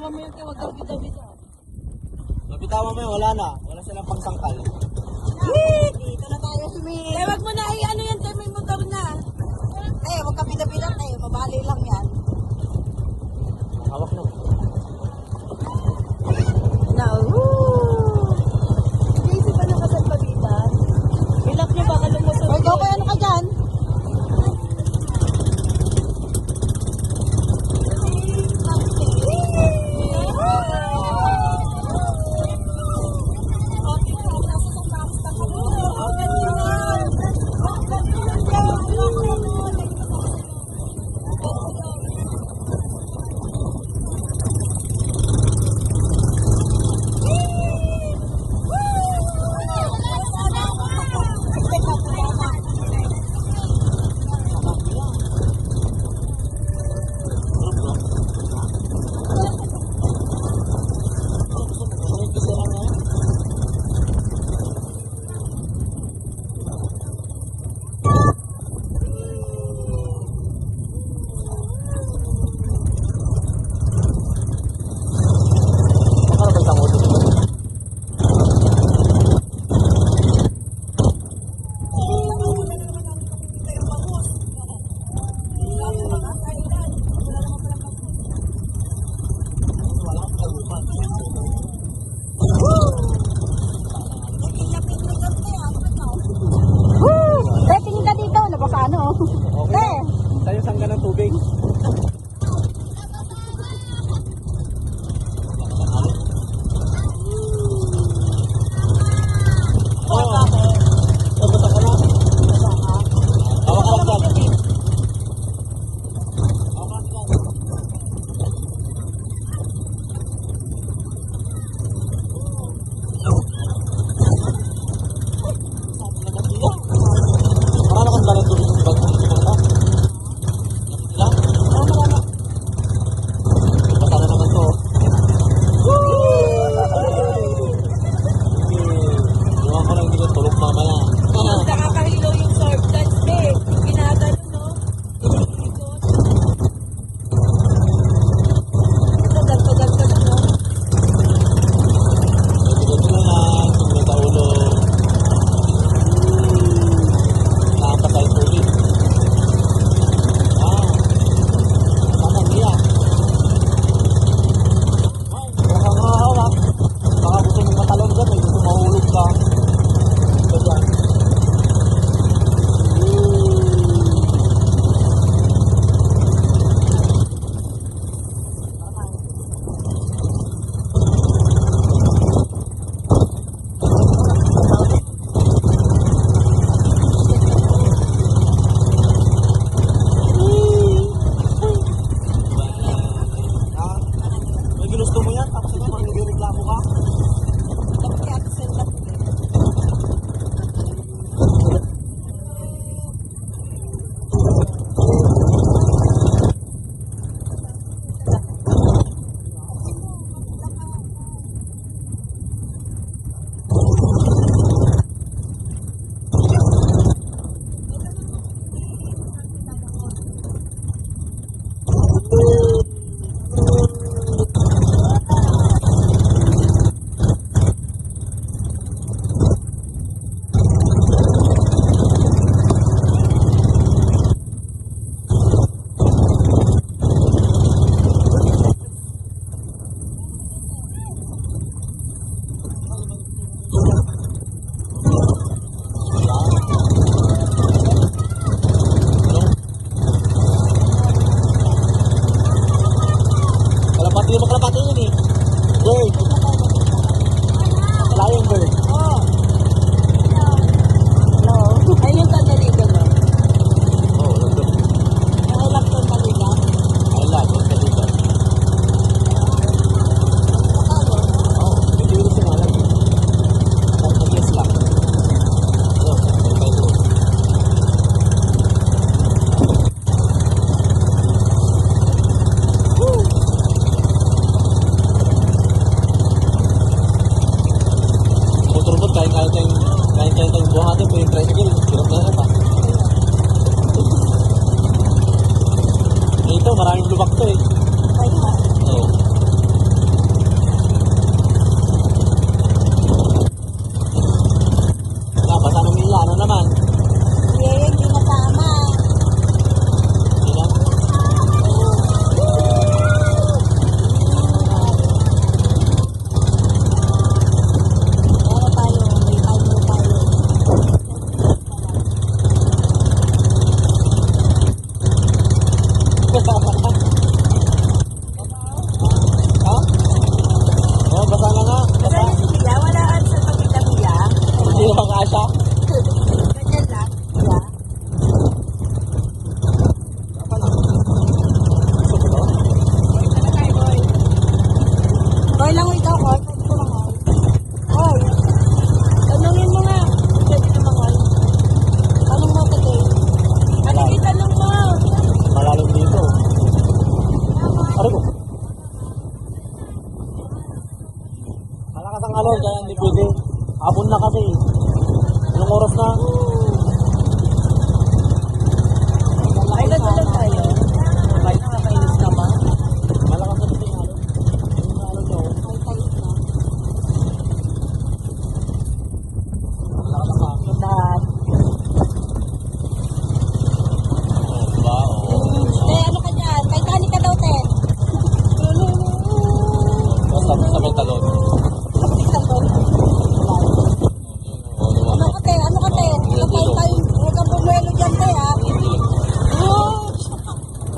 mo yung huwag kang bida-bida. Mabitawan mo yun, wala na. Wala silang pangsangkal. Dito na tayo sumili. Eh, wag mo na ano yan, tayo may motor na. Huwag ka pida-pida tayo. Mabali lang yan. Hawak na. Kasi pa nakasalpagitan. Ilak niyo baka lumusot. Hoy, ikaw kaya ano ka dyan? Tingin ka dito. Nabasa ano? Tayo sangga ng tubig. Nakakahilo yung surf dance, eh. Ginagano, no? Dagal-dagal ka na, no? Gusto mo yan, tapos ito, magreklamo ka. kang alon, kaya hindi pwede. Hapon na kasi. Anong oras na? Ay, nagdalag tayo. Ay, nakakainis naman. Malakas na kasi yung alon. Yung alon nyo. Ay, tayo na. Malakas na. Lahat. Ba, Te, ano ka dyan? Titanic ka daw, te. Basta sa may talon.